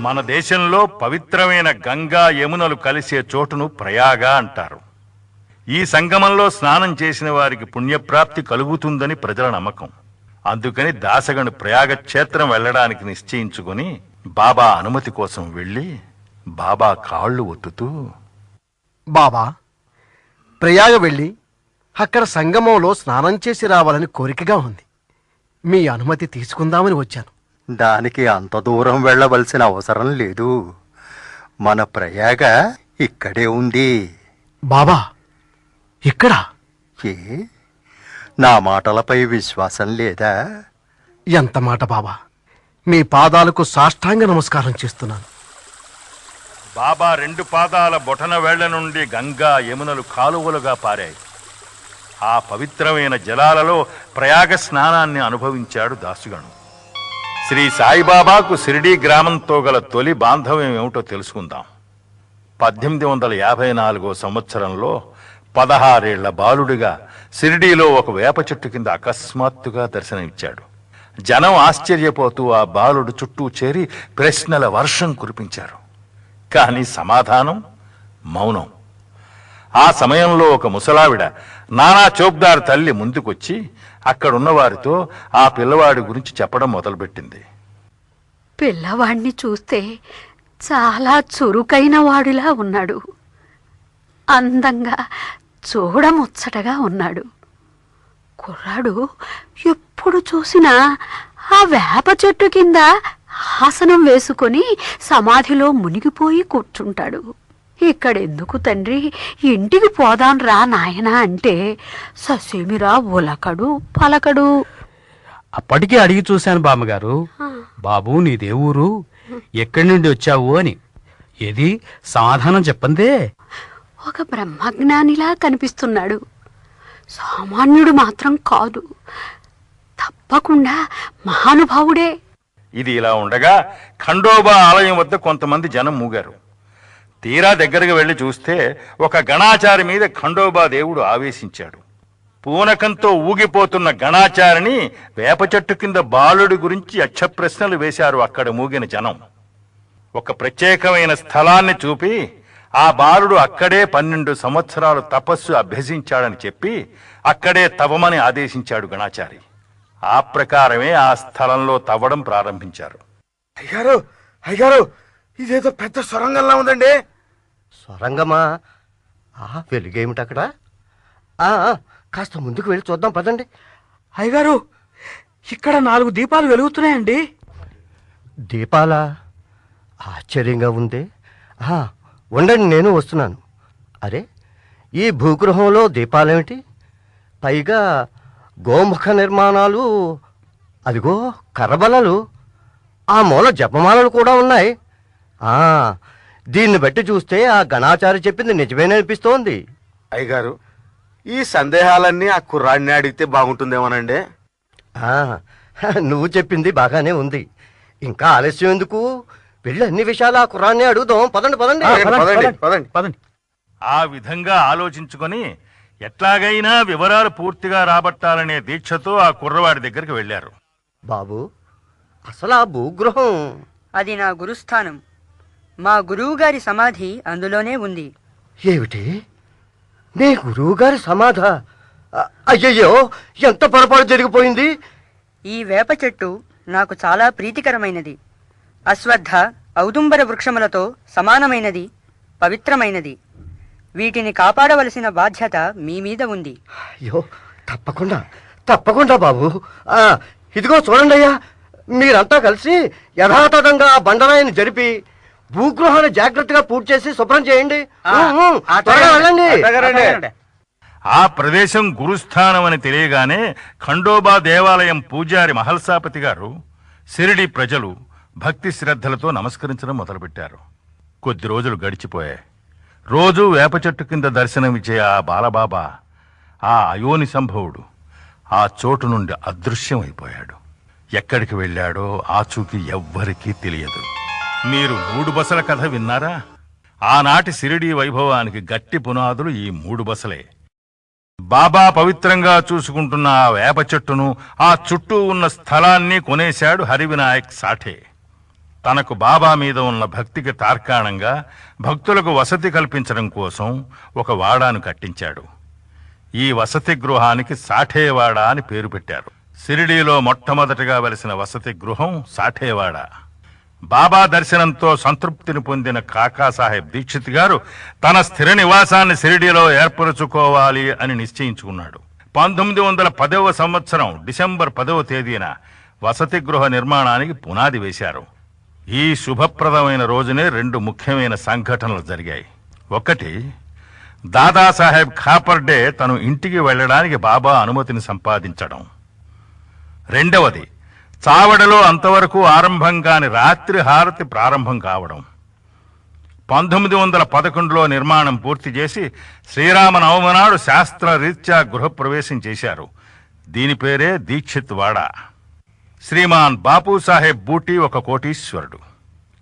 మన దేశంలో పవిత్రమైన గంగా యమునలు కలిసే చోటును ప్రయాగ అంటారు. ఈ సంగమంలో స్నానం చేసిన వారికి పుణ్యప్రాప్తి కలుగుతుందని ప్రజల నమ్మకం. అందుకని దాసగను ప్రయాగ క్షేత్రం వెళ్ళడానికి నిశ్చయించుకుని బాబా అనుమతి కోసం వెళ్ళి బాబా కాళ్ళు ఒత్తుతూ, బాబా, ప్రయాగ వెళ్ళి అక్కడ సంగమంలో స్నానం చేసి రావాలని కోరికగా ఉంది. మీ అనుమతి తీసుకుందామని వచ్చాను. దానికి అంత దూరం వెళ్ళవలసిన అవసరం లేదు. మన ప్రయాగ ఇక్కడే ఉంది. బాబా, ఇక్కడ? ఏ, నా మాటలపై విశ్వాసం లేదా? ఎంత మాట బాబా! మీ పాదాలకు సాష్టాంగ నమస్కారం చేస్తున్నాను. బాబా 2 పాదాల బొటన వేళ్ల నుండి గంగా యమునలు కాలువలుగా పారాయి. ఆ పవిత్రమైన జలాలలో ప్రయాగ స్నానాన్ని అనుభవించాడు దాసుగను. శ్రీ సాయిబాబాకు షిరిడీ గ్రామంతో గల తొలి బాంధవ్యం ఏమిటో తెలుసుకుందాం. 1854 సంవత్సరంలో 16 ఏళ్ల బాలుడిగా షిరిడీలో ఒక వేప చెట్టు కింద అకస్మాత్తుగా దర్శనమిచ్చాడు. జనం ఆశ్చర్యపోతూ ఆ బాలుడు చుట్టూ చేరి ప్రశ్నల వర్షం కురిపించారు. కానీ సమాధానం మౌనం. ఆ సమయంలో ఒక ముసలావిడ, నానా చౌక్దార్ తల్లి, ముందుకొచ్చి అక్కడున్న వారితో ఆ పిల్లవాడి గురించి చెప్పడం మొదలుపెట్టింది. పిల్లవాడిని చూస్తే చాలా చురుకైన వాడిలా ఉన్నాడు. అందంగా చూడముచ్చటగా ఉన్నాడు. కుర్రాడు ఎప్పుడు చూసినా ఆ వేప చెట్టు కింద ఆసనం వేసుకొని సమాధిలో మునిగిపోయి కూర్చుంటాడు. ఇక్కడెందుకు తండ్రి, ఇంటికి పోదాం రా నాయనా అంటే ససేమిరా ఉలకడు పలకడు. అప్పటికే అడిగి చూశాను బామ్మగారు, బాబు నీదే ఊరు, ఎక్కడి నుండి వచ్చావు అని. ఏది సమాధానం చెప్పందే. ఒక బ్రహ్మజ్ఞానిలా కనిపిస్తున్నాడు. సామాన్యుడు మాత్రం కాదు, తప్పకుండా మహానుభావుడే. ఇది ఇలా ఉండగా ఖండోబా ఆలయం వద్ద కొంతమంది జనం మూగారు. తీరా దగ్గరకు వెళ్లి చూస్తే ఒక గణాచారి మీద ఖండోబా దేవుడు ఆవేశించాడు. పూనకంతో ఊగిపోతున్న గణాచారిని వేప చెట్టు కింద బాలుడి గురించి యక్షప్రశ్నలు వేశారు అక్కడ మూగిన జనం. ఒక ప్రత్యేకమైన స్థలాన్ని చూపి ఆ బాలుడు అక్కడే 12 సంవత్సరాలు తపస్సు అభ్యసించాడని చెప్పి అక్కడే తవ్వమని ఆదేశించాడు గణాచారి. ఆ ప్రకారమే ఆ స్థలంలో తవ్వడం ప్రారంభించారు. అయ్యారు, అయ్యారు, ఇదేదో పెద్ద సొరంగంలా ఉందండి. సొరంగమా? వెలుగేమిటక్కడ? కాస్త ముందుకు వెళ్ళి చూద్దాం పదండి. అయ్యగారు, ఇక్కడ 4 దీపాలు వెలుగుతున్నాయండి. దీపాలా? ఆశ్చర్యంగా ఉంది. ఉండండి, నేను వస్తున్నాను. అరే, ఈ భూగృహంలో దీపాలేమిటి? పైగా గోముఖ నిర్మాణాలు, అదిగో కర్రబలలు, ఆ మూల జపమాలలు కూడా ఉన్నాయి. దీన్ని బట్టి చూస్తే ఆ గణాచారి చెప్పింది నిజమేననిపిస్తోంది. అయ్యగారు, ఈ సందేహాలన్నీ ఆ కుర్రాడిని అడిగితే బాగుంటుందేమోనండి. నువ్వు చెప్పింది బాగానే ఉంది. ఇంకా ఆలస్యం ఎందుకు? వెళ్ళి అన్ని విషయాలు ఆ కుర్రాన్ని అడుగుదాం. పదండి పదండి పదండి పదండి. ఆ విధంగా ఆలోచించుకొని ఎట్లాగైనా వివరాలు పూర్తిగా రాబట్టాలనే దీక్షతో ఆ కుర్రవాడి దగ్గరికి వెళ్లారు. బాబు, అసలు ఆ భూగృహం? అది నా గురుస్థానం. మా గురువుగారి సమాధి అందులోనే ఉంది. ఏమిటి, నీ గురువుగారి సమాధ? అయ్యయ్యో, ఎంత పొరపాటు జరిగిపోయింది. ఈ వేప చెట్టు నాకు చాలా ప్రీతికరమైనది. అశ్వత్థ, ఔదుంబర వృక్షములతో సమానమైనది, పవిత్రమైనది. వీటిని కాపాడవలసిన బాధ్యత మీ మీద ఉంది. అయ్యో, తప్పకుండా తప్పకుండా బాబు. ఇదిగో చూడండి అయ్యా, మీరంతా కలిసి యథాతథంగా ఆ బండరాయిని జరిపి భూగృహాన్ని జాగ్రత్తగా పూర్తి చేసి శుభ్రం చేయండి. వెళ్ళండి. ఆ ప్రదేశం గురుస్థానం అని తెలియగానే ఖండోబా దేవాలయం పూజారి మహల్సాపతి గారు, షిరిడి ప్రజలు భక్తి శ్రద్ధలతో నమస్కరించడం మొదలుపెట్టారు. కొద్ది రోజులు గడిచిపోయాయి. రోజు వేప చెట్టు కింద దర్శనమిచ్చే ఆ బాలబాబా, ఆ అయోని సంభవుడు ఆ చోటు నుండి అదృశ్యమైపోయాడు. ఎక్కడికి వెళ్ళాడో ఆచూకీ ఎవ్వరికీ తెలియదు. మీరు 3 బసల కథ విన్నారా? ఆనాటి షిరిడీ వైభవానికి గట్టి పునాదులు ఈ 3 బసలే. బాబా పవిత్రంగా చూసుకుంటున్న ఆ వేప చెట్టును, ఆ చుట్టూ ఉన్న స్థలాన్ని కొనేశాడు హరివినాయక్ సాఠే. తనకు బాబా మీద ఉన్న భక్తికి తార్కాణంగా భక్తులకు వసతి కల్పించడం కోసం ఒక వాడాను కట్టించాడు. ఈ వసతి గృహానికి సాఠేవాడ అని పేరు పెట్టారు. షిరిడీలో మొట్టమొదటగా వెలిసిన వసతి గృహం సాఠేవాడ. బాబా దర్శనంతో సంతృప్తిని పొందిన కాకాసాహెబ్ దీక్షిత్ గారు తన స్థిర నివాసాన్ని షిరిడీలో ఏర్పరచుకోవాలి అని నిశ్చయించుకున్నాడు. 1910వ సంవత్సరం డిసెంబర్ 10వ తేదీన వసతి గృహ నిర్మాణానికి పునాది వేశారు. ఈ శుభప్రదమైన రోజునే 2 ముఖ్యమైన సంఘటనలు జరిగాయి. ఒకటి, దాదాసాహెబ్ ఖాపర్డే తను ఇంటికి వెళ్ళడానికి బాబా అనుమతిని సంపాదించడం. రెండవది, చావడలో అంతవరకు ఆరంభం కాని రాత్రి హారతి ప్రారంభం కావడం. 1911లో నిర్మాణం పూర్తి చేసి శ్రీరామనవమి నాడు శాస్త్రరీత్యా గృహప్రవేశం చేశారు. దీని పేరే దీక్షిత్ వాడ. శ్రీమాన్ బాపూసాహెబ్ బూటీ ఒక కోటీశ్వరుడు.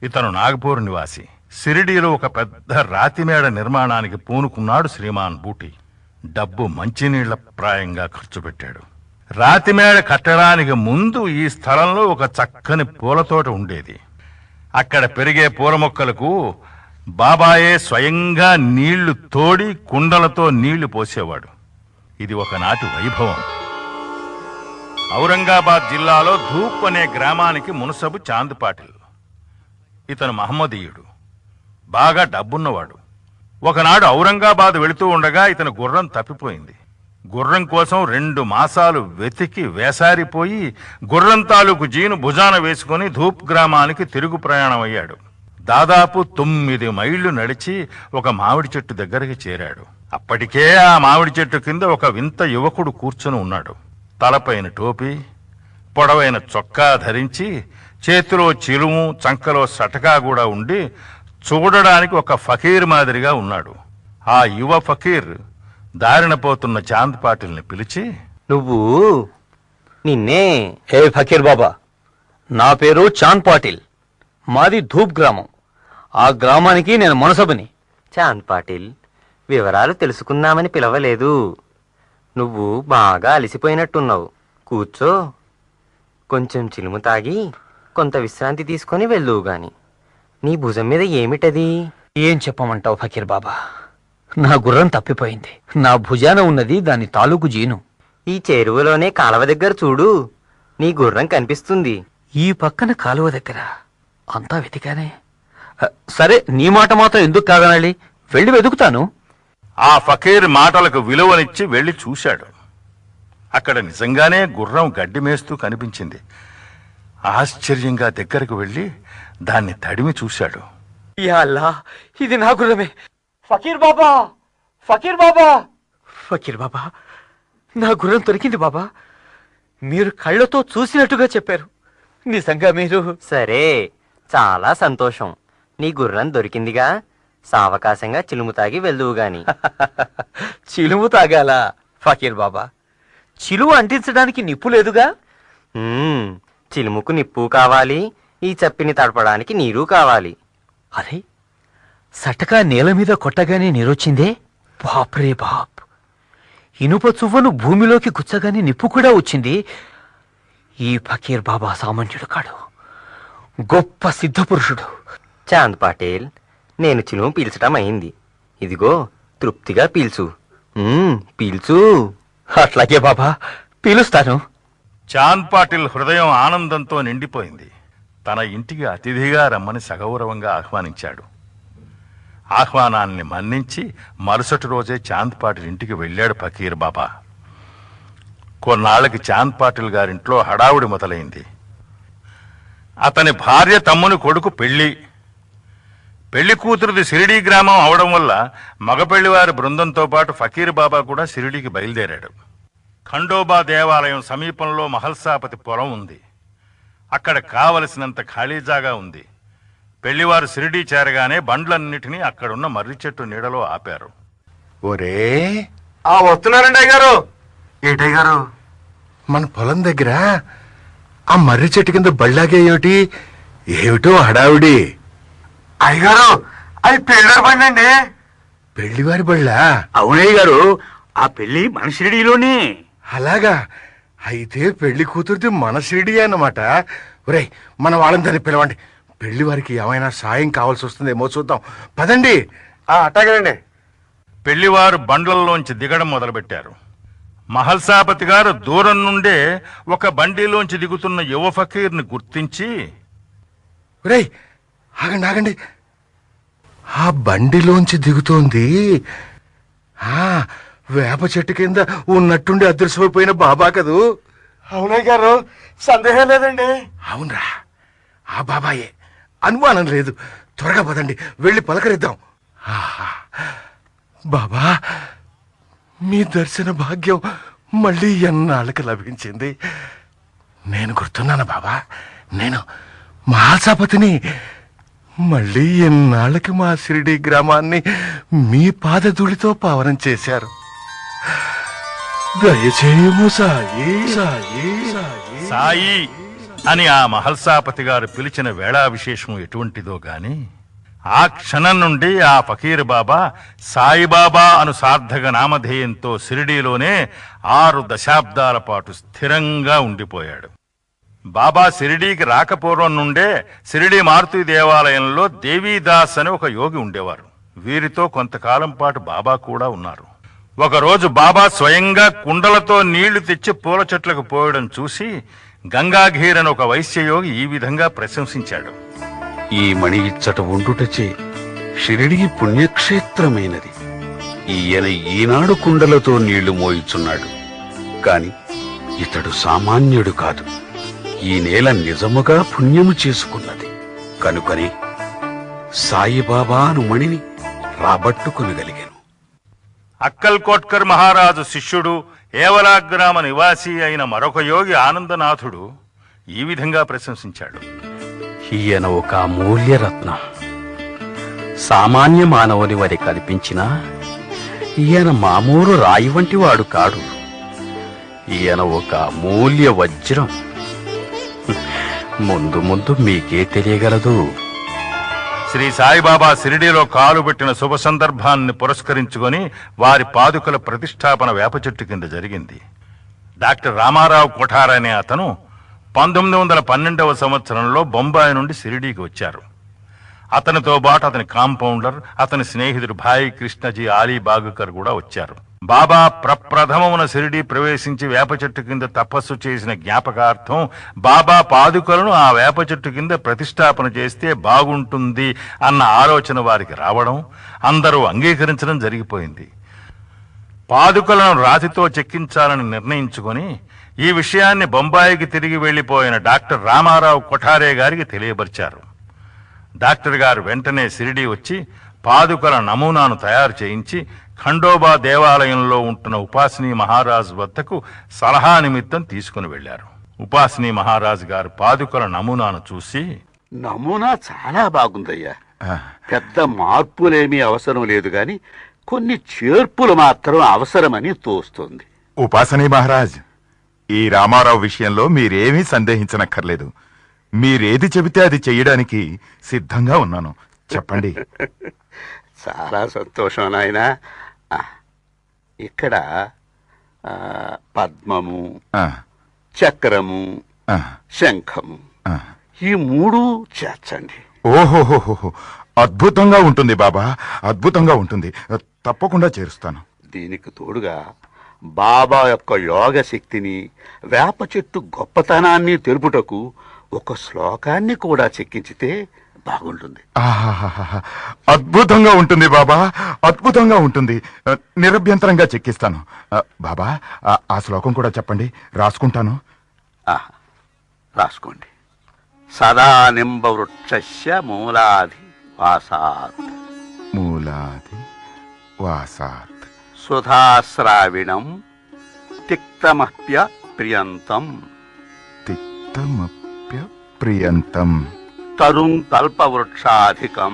ఇతను నాగపూర్ నివాసి. షిరిడీలో ఒక పెద్ద రాతిమేడ నిర్మాణానికి పూనుకున్నాడు శ్రీమాన్ బూటీ. డబ్బు మంచినీళ్ల ప్రాయంగా ఖర్చు పెట్టాడు. రాతిమేడ కట్టడానికి ముందు ఈ స్థలంలో ఒక చక్కని పూలతోట ఉండేది. అక్కడ పెరిగే పూల మొక్కలకు బాబాయే స్వయంగా నీళ్లు తోడి కుండలతో నీళ్లు పోసేవాడు. ఇది ఒకనాటి వైభవం. ఔరంగాబాద్ జిల్లాలో ధూప్ అనే గ్రామానికి మునసబు చాంద్ పాటిల్. ఇతను మహమ్మదీయుడు, బాగా డబ్బున్నవాడు. ఒకనాడు ఔరంగాబాద్ వెళుతూ ఉండగా ఇతని గుర్రం తప్పిపోయింది. గుర్రం కోసం 2 మాసాలు వెతికి వేసారిపోయి గుర్రం తాలూకు జీను భుజాన వేసుకుని ధూప్ గ్రామానికి తిరుగు ప్రయాణం అయ్యాడు. దాదాపు 9 మైళ్లు నడిచి ఒక మామిడి చెట్టు దగ్గరికి చేరాడు. అప్పటికే ఆ మామిడి చెట్టు కింద ఒక వింత యువకుడు కూర్చొని ఉన్నాడు. తలపైన టోపీ, పొడవైన చొక్కా ధరించి, చేతిలో చిలుము, చంకలో సటకా కూడా ఉండి చూడడానికి ఒక ఫకీర్ మాదిరిగా ఉన్నాడు. ఆ యువ ఫకీర్ దారిన పోతున్న చాంద్ పాటిల్ని పిలిచి, నువ్వు నిన్నే హే ఫకీర్ బాబా, నా పేరు చాంద్ పాటిల్. మాది ధూప్ గ్రామం. ఆ గ్రామానికి నేను మనసబని. చాంద్ పాటిల్, వివరాలు తెలుసుకుందామని పిలవలేదు. నువ్వు బాగా అలసిపోయినట్టున్నావు. కూర్చో, కొంచెం చిలుము తాగి కొంత విశ్రాంతి తీసుకొని వెళ్ళువు గాని. నీ భుజం మీద ఏమిటది? ఏం చెప్పమంటావు ఫకీర్ బాబా, నా గుర్రం తప్పిపోయింది. నా భుజాన ఉన్నది దాని తాలూకు జీను. ఈ చెరువులోనే కాలవ దగ్గర చూడు, నీ గుర్రం కనిపిస్తుంది. ఈ పక్కన కాలువ దగ్గర అంతా వెతికానే. సరే, నీ మాట మాత్రం ఎందుకు కాదనాలి, వెళ్ళి వెతుకుతాను. ఆ ఫకీర్ మాటలకు విలువనిచ్చి వెళ్లి చూశాడు. అక్కడ నిజంగానే గుర్రం గడ్డి మేస్తూ కనిపించింది. ఆశ్చర్యంగా దగ్గరకు వెళ్లి దాన్ని తడిమి చూశాడు. యా అల్లా, ఇది నా గుర్రమే. ఫకీర్ బాబా, ఫకీర్ బాబా, ఫకీర్ బాబా, నా గుర్రం దొరికింది బాబా. మీరు కళ్ళతో చూసినట్టుగా చెప్పారు. నిజంగా మీరు? సరే, చాలా సంతోషం. నీ గుర్రం దొరికిందిగా, సావకాశంగా చిలుము తాగి వెళ్దువు గాని. చిలుము తాగాలా ఫకీర్ బాబా? చిలుము అంటించడానికి నిప్పు లేదుగా? చిలుముకు నిప్పు కావాలి, ఈ చప్పిని తడపడానికి నీరు కావాలి. అరే, సటకా నేల మీద కొట్టగానే నీరొచ్చిందే. బాప్రే బాప్, ఇనుప చువ్వను భూమిలోకి గుచ్చగానే నిప్పు కూడా వచ్చింది. ఈ ఫకీర్ బాబా సామాన్యుడు కాడు, గొప్ప సిద్ధపురుషుడు. చాంద్ పాటిల్, నేను చిలుము పీల్చటం అయింది. ఇదిగో, తృప్తిగా పీల్చు. పీల్చు. అట్లాగే బాబా, పీలుస్తాను. చాంద్ పాటిల్ హృదయం ఆనందంతో నిండిపోయింది. తన ఇంటికి అతిథిగా రమ్మని సగౌరవంగా ఆహ్వానించాడు. ఆహ్వానాన్ని మన్నించి మరుసటి రోజే చాంద్ పాటిల్ ఇంటికి వెళ్ళాడు ఫకీర్ బాబా. కొన్నాళ్లకి చాంద్ పాటిల్ గారింట్లో హడావుడి మొదలైంది. అతని భార్య తమ్ముని కొడుకు పెళ్లి కూతురుది షిరిడీ గ్రామం అవడం వల్ల మగపెళ్లివారి బృందంతో పాటు ఫకీర్ బాబా కూడా షిరిడీకి బయలుదేరాడు. ఖండోబా దేవాలయం సమీపంలో మహల్సాపతి పొలం ఉంది. అక్కడ కావలసినంత ఖాళీ జాగా ఉంది. పెళ్లివారు షిరిడీ చేరగానే బండ్లన్నిటినీ అక్కడున్న మర్రి చెట్టు నీడలో ఆపారు. ఒరే, వస్తున్నారండి అయ్యగారు. ఏటయ్యగారు, మన పొలం దగ్గర ఆ మర్రి చెట్టు కింద బళ్ళాగే ఏమిటి? ఏమిటో హడావిడి. అయ్యగారు, అది పెళ్ళారు బండి. పెళ్లివారి బళ్ళా? అవునయ్య గారు, ఆ పెళ్లి మన షిరిడీలోనే. అలాగా? అయితే పెళ్లి కూతురిది మన షిరిడి అన్నమాట. ఒరేయ్, మన వాళ్ళందరినీ పిలవండి. పెళ్లి వారికి ఏమైనా సాయం కావాల్సి వస్తుందేమో చూద్దాం. పదండి. అట్టగలండి. పెళ్లివారు బండ్లలోంచి దిగడం మొదలుపెట్టారు. మహల్సాపతి గారు దూరం నుండే ఒక బండిలోంచి దిగుతున్న యువ ఫకీర్ని గుర్తించి, రేయ్ ఆగండి ఆగండి, ఆ బండిలోంచి దిగుతోంది వేప చెట్టు కింద ఉన్నట్టుండి అదృశ్యమైపోయిన బాబా కదూ? అవునయ్య గారు, సందేహం లేదండి. అవునరా, ఆ బాబాయే, అనుమానం లేదు. త్వరగా పదండి, వెళ్ళి పలకరిద్దాం. ఆహా, బాబా మీ దర్శన భాగ్యం మళ్ళీ ఎన్నాళ్ళకి లభించింది. నేను గుర్తున్నాను బాబా, నేను మహాసాపతిని. మళ్ళీ ఎన్నాళ్ళకి మా షిరిడి గ్రామాన్ని మీ పాదధూళితో పావనం చేశారు. దయచేయము సాయి సాయి సాయి సాయి అని ఆ మహల్సాపతి గారు పిలిచిన వేళా విశేషం ఎటువంటిదో గాని ఆ క్షణం నుండి ఆ ఫకీర్ బాబా సాయిబాబా అను సార్థక నామధేయంతో షిరిడీలోనే 6 దశాబ్దాల పాటు స్థిరంగా ఉండిపోయాడు. బాబా షిరిడీకి రాకపూర్వం నుండే షిరిడీ మారుతి దేవాలయంలో దేవీదాస్ అని ఒక యోగి ఉండేవారు. వీరితో కొంతకాలం పాటు బాబా కూడా ఉన్నారు. ఒకరోజు బాబా స్వయంగా కుండలతో నీళ్లు తెచ్చి పూల చెట్లకు పోయడం చూసి గంగాఘీర్ అని ఒక వైశ్యయోగి ఈ విధంగా ప్రశంసించాడు. ఈ మణి ఇచ్చట ఉండుటచే షిరిడీ పుణ్యక్షేత్రమైనది. ఈయన ఈనాడు కుండలతో నీళ్లు మోయిచున్నాడు, కాని ఇతడు సామాన్యుడు కాదు. ఈ నేల నిజముగా పుణ్యము చేసుకున్నది కనుకనే సాయిబాబా అను మణిని రాబట్టుకొనగలిగాను. అక్కల్ కోట్కర్ మహారాజు శిష్యుడు ఏవలాగ్రామ నివాసి అయిన మరొక యోగి ఆనందనాథుడు ఈ విధంగా ప్రశంసించాడు. ఈయన ఒక అమూల్యరత్నం. సామాన్య మానవుని వరి కల్పించినా ఈయన మామూలు రాయి వంటి వాడు కాడు. ఈయన ఒక అమూల్య వజ్రం. ముందు ముందు మీకే తెలియగలదు. శ్రీ సాయిబాబా షిరిడీలో కాలు పెట్టిన శుభ సందర్భాన్ని పురస్కరించుకొని వారి పాదుకల ప్రతిష్టాపన వేప చెట్టు కింద జరిగింది. డాక్టర్ రామారావు కొఠార్ అనే అతను 1912వ సంవత్సరంలో బొంబాయి నుండి షిరిడీకి వచ్చారు. అతనితో పాటు అతని కాంపౌండర్, అతని స్నేహితుడు భాయి కృష్ణజీ ఆలీబాగుకర్ కూడా వచ్చారు. బాబా ప్రప్రథమమున షిరిడీ ప్రవేశించి వేప చెట్టు కింద తపస్సు చేసిన జ్ఞాపకార్థం బాబా పాదుకలను ఆ వేప చెట్టు కింద ప్రతిష్టాపన చేస్తే బాగుంటుంది అన్న ఆలోచన వారికి రావడం, అందరూ అంగీకరించడం జరిగిపోయింది. పాదుకలను రాతితో చెక్కించాలని నిర్ణయించుకొని ఈ విషయాన్ని బొంబాయికి తిరిగి వెళ్లిపోయిన డాక్టర్ రామారావు కొఠారే గారికి తెలియపరిచారు. డాక్టర్ గారు వెంటనే షిరిడీ వచ్చి పాదుకల నమూనాను తయారు చేయించి ఖండోబా దేవాలయంలో ఉంటున్న ఉపాసిని మహారాజు వద్దకు సలహా నిమిత్తం తీసుకుని వెళ్లారు. ఉపాసిని మహారాజు గారు పాదుకల నమూనాను చూసి, నమూనా చాలా బాగుందయ్యా. పెద్ద మార్పులేమీ అవసరం లేదు గాని కొన్ని చేర్పులు మాత్రం అవసరమని తోస్తుంది. ఉపాసనీ మహారాజ్, ఈ రామారావు విషయంలో మీరేమీ సందేహించనక్కర్లేదు. మీరేది చెబితే అది చెయ్యడానికి సిద్ధంగా ఉన్నాను. చెప్పండి. చాలా సంతోషం నాయనా. ఇక్కడ పద్మము, చక్రము, శంఖము ఈ 3 చేర్చండి. ఓహోహోహో, అద్భుతంగా ఉంటుంది బాబా, అద్భుతంగా ఉంటుంది. తప్పకుండా చేరుస్తాను. దీనికి తోడుగా బాబా యొక్క యోగ శక్తిని, వేప చెట్టు గొప్పతనాన్ని తెలుపుటకు ఒక శ్లోకాన్ని కూడా చెక్కించితే బాగుంటుంది. అద్భుతంగా ఉంటుంది బాబా, అద్భుతంగా ఉంటుంది. నిరభ్యంతరంగా చెక్కిస్తాను. బాబా, ఆ శ్లోకం కూడా చెప్పండి, రాసుకుంటాను. రాసుకోండి. సదా నింబ వృక్షస్య మూలాది వాసాత్, మూలాది వాసాత్ సుధాశ్రావిణం తిక్తమప్య ప్రియంతం, తిక్తమప్య ప్రియంతం తరుం కల్పవృక్షాధికం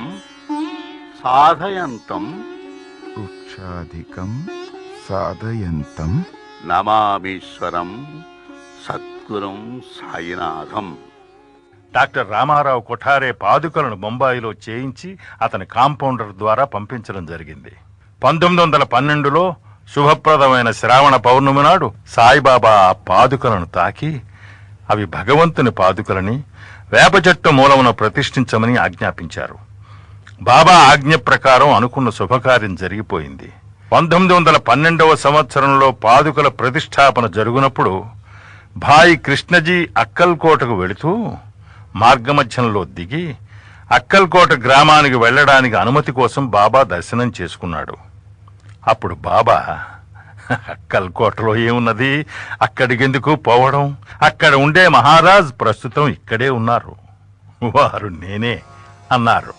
సాధయంతం, వృక్షాధికం సాధయంతం నమామీశ్వరం సద్గురం సాయినాథం. డాక్టర్ రామారావు కొఠారే పాదుకలను బొంబాయిలో చేయించి అతని కాంపౌండర్ ద్వారా పంపించడం జరిగింది. 1912లో శుభప్రదమైన శ్రావణ పౌర్ణమి నాడు సాయిబాబా ఆ పాదుకలను తాకి అవి భగవంతుని పాదుకలని, వేప చెట్టు మూలమున ప్రతిష్ఠించమని ఆజ్ఞాపించారు. బాబా ఆజ్ఞ ప్రకారం అనుకున్న శుభకార్యం జరిగిపోయింది. 1912వ సంవత్సరంలో పాదుకల ప్రతిష్టాపన జరుగునప్పుడు భాయి కృష్ణజీ అక్కల్కోటకు వెళుతూ మార్గమధ్యంలో దిగి అక్కల్కోట గ్రామానికి వెళ్ళడానికి అనుమతి కోసం బాబా దర్శనం చేసుకున్నాడు. అప్పుడు బాబా, అక్కల్కోటలో ఏమున్నది, అక్కడికెందుకు పోవడం, అక్కడ ఉండే మహారాజ్ ప్రస్తుతం ఇక్కడే ఉన్నారు, వారు నేనే అన్నారు.